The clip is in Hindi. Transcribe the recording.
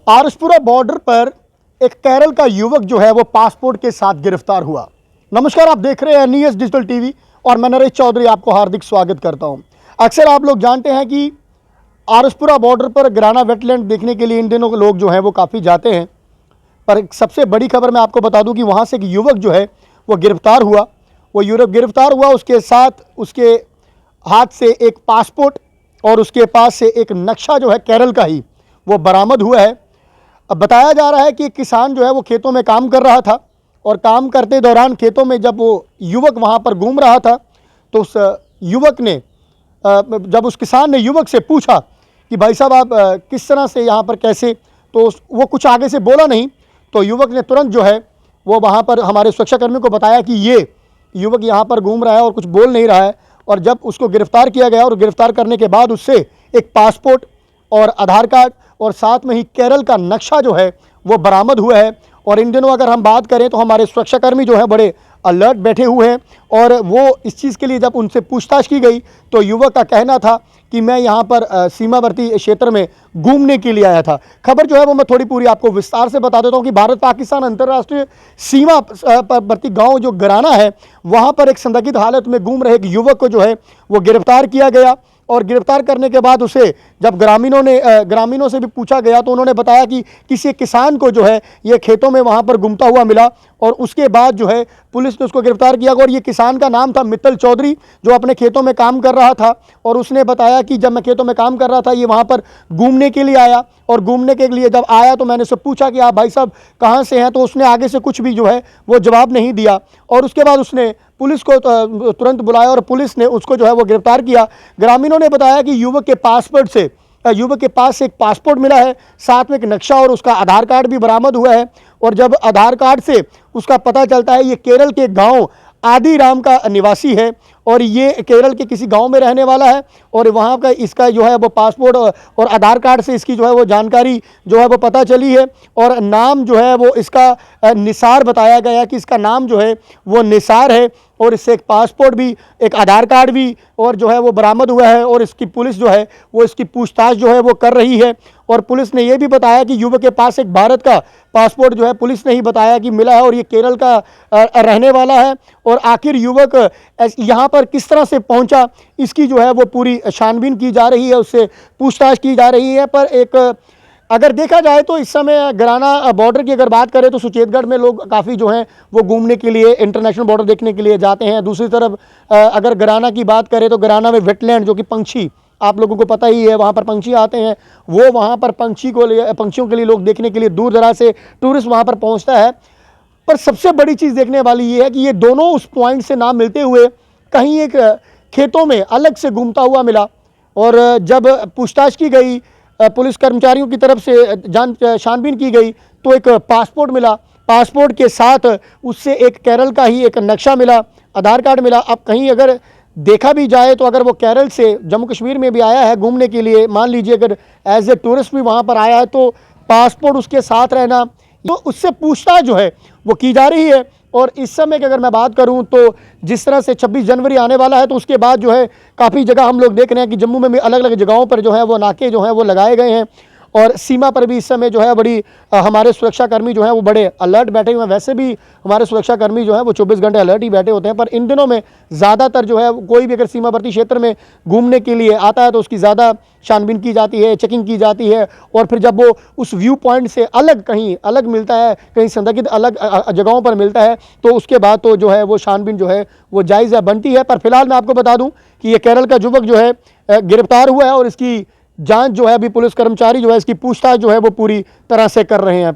आरसपुरा बॉर्डर पर एक केरल का युवक जो है वो पासपोर्ट के साथ गिरफ्तार हुआ। नमस्कार, आप देख रहे हैं NES डिजिटल टीवी और मैं नरेश चौधरी आपको हार्दिक स्वागत करता हूं। अक्सर आप लोग जानते हैं कि आरसपुरा बॉर्डर पर गिराना वेटलैंड देखने के लिए इन दिनों लोग जो हैं वो काफ़ी जाते हैं, पर एक सबसे बड़ी खबर मैं आपको बता दूं कि वहां से एक युवक जो है वो गिरफ्तार हुआ। वो युवक गिरफ्तार हुआ, उसके साथ उसके हाथ से एक पासपोर्ट और उसके पास से एक नक्शा जो है केरल का ही वो बरामद हुआ है। अब बताया जा रहा है कि किसान जो है वो खेतों में काम कर रहा था और काम करते दौरान खेतों में जब वो युवक वहाँ पर घूम रहा था तो उस युवक ने जब उस किसान ने युवक से पूछा कि भाई साहब आप किस तरह से यहाँ पर कैसे, तो वो कुछ आगे से बोला नहीं। तो युवक ने तुरंत जो है वो वहाँ पर हमारे सुरक्षाकर्मी को बताया कि ये युवक यहाँ पर घूम रहा है और कुछ बोल नहीं रहा है। और जब उसको गिरफ्तार किया गया और गिरफ्तार करने के बाद उससे एक पासपोर्ट और आधार कार्ड और साथ में ही केरल का नक्शा जो है वो बरामद हुआ है। और इन दिनों अगर हम बात करें तो हमारे सुरक्षाकर्मी जो है बड़े अलर्ट बैठे हुए हैं और वो इस चीज़ के लिए जब उनसे पूछताछ की गई तो युवक का कहना था कि मैं यहाँ पर सीमावर्ती क्षेत्र में घूमने के लिए आया था। खबर जो है वो मैं थोड़ी पूरी आपको विस्तार से बता देता हूँ कि भारत पाकिस्तान अंतर्राष्ट्रीय सीमावर्ती गांव जो गिराना है वहाँ पर एक संदिग्ध हालत में घूम रहे एक युवक को जो है वो गिरफ्तार किया गया। और गिरफ्तार करने के बाद उसे जब ग्रामीणों से भी पूछा गया तो उन्होंने बताया कि किसी किसान को जो है ये खेतों में वहाँ पर घूमता हुआ मिला और उसके बाद जो है पुलिस ने उसको गिरफ्तार किया। और ये किसान का नाम था मित्तल चौधरी, जो अपने खेतों में काम कर रहा था। और उसने बताया कि जब मैं खेतों में काम कर रहा था ये वहाँ पर घूमने के लिए आया और घूमने के लिए जब आया तो मैंने उससे पूछा कि आप भाई साहब कहाँ से हैं, तो उसने आगे से कुछ भी जो है वो जवाब नहीं दिया। और उसके बाद उसने पुलिस को तुरंत बुलाया और पुलिस ने उसको जो है वो गिरफ्तार किया। ग्रामीणों ने बताया कि युवक के पास से एक पासपोर्ट मिला है, साथ में एक नक्शा और उसका आधार कार्ड भी बरामद हुआ है। और जब आधार कार्ड से उसका पता चलता है ये केरल के गांव आदिराम का निवासी है और ये केरल के किसी गांव में रहने वाला है। और वहाँ का इसका जो है वो पासपोर्ट और आधार कार्ड से इसकी जो है वो जानकारी जो है वो पता चली है। और नाम जो है वो इसका निसार बताया गया कि इसका नाम जो है वो निसार है। और इससे एक पासपोर्ट भी, एक आधार कार्ड भी और जो है वो बरामद हुआ है। और इसकी पुलिस जो है वो इसकी पूछताछ जो है वो कर रही है। और पुलिस ने ये भी बताया कि युवक के पास एक भारत का पासपोर्ट जो है पुलिस ने ही बताया कि मिला है और ये केरल का रहने वाला है। और आखिर युवक यहाँ पर किस तरह से पहुँचा इसकी जो है वो पूरी छानबीन की जा रही है, उससे पूछताछ की जा रही है। पर एक अगर देखा जाए तो इस समय गिराना बॉर्डर की अगर बात करें तो सुचेतगढ़ में लोग काफ़ी जो हैं वो घूमने के लिए इंटरनेशनल बॉर्डर देखने के लिए जाते हैं। दूसरी तरफ अगर गिराना की बात करें तो गिराना में वेटलैंड, जो कि पंछी आप लोगों को पता ही है, वहाँ पर पंछी आते हैं, वो वहाँ पर पंछियों के लिए लोग देखने के लिए दूर दराज से टूरिस्ट वहाँ पर पहुँचता है। पर सबसे बड़ी चीज़ देखने वाली ये है कि ये दोनों उस पॉइंट से ना मिलते हुए कहीं एक खेतों में अलग से घूमता हुआ मिला। और जब पूछताछ की गई पुलिस कर्मचारियों की तरफ से छानबीन की गई तो एक पासपोर्ट मिला, पासपोर्ट के साथ उससे एक केरल का ही एक नक्शा मिला, आधार कार्ड मिला। अब कहीं अगर देखा भी जाए तो अगर वो केरल से जम्मू कश्मीर में भी आया है घूमने के लिए, मान लीजिए अगर एज ए टूरिस्ट भी वहाँ पर आया है तो पासपोर्ट उसके साथ रहना, तो उससे पूछताछ जो है वो की जा रही है। और इस समय की अगर मैं बात करूं तो जिस तरह से 26 जनवरी आने वाला है तो उसके बाद जो है काफ़ी जगह हम लोग देख रहे हैं कि जम्मू में भी अलग अलग जगहों पर जो है वो नाके जो हैं वो लगाए गए हैं। और सीमा पर भी इस समय जो है बड़ी हमारे सुरक्षाकर्मी जो हैं वो बड़े अलर्ट बैठे हुए हैं। वैसे भी हमारे सुरक्षाकर्मी जो हैं वो 24 घंटे अलर्ट ही बैठे होते हैं, पर इन दिनों में ज़्यादातर जो है कोई भी अगर सीमावर्ती क्षेत्र में घूमने के लिए आता है तो उसकी ज़्यादा छानबीन की जाती है, चेकिंग की जाती है। और फिर जब वो उस व्यू पॉइंट से कहीं अलग मिलता है, कहीं संदिग्ध अलग जगहों पर मिलता है तो उसके बाद तो जो है वो छानबीन जो है वो जायज़ बनती है। पर फिलहाल मैं आपको बता दूं कि ये केरल का युवक जो है गिरफ्तार हुआ है और इसकी जांच जो है अभी पुलिस कर्मचारी जो है इसकी पूछताछ जो है वो पूरी तरह से कर रहे हैं।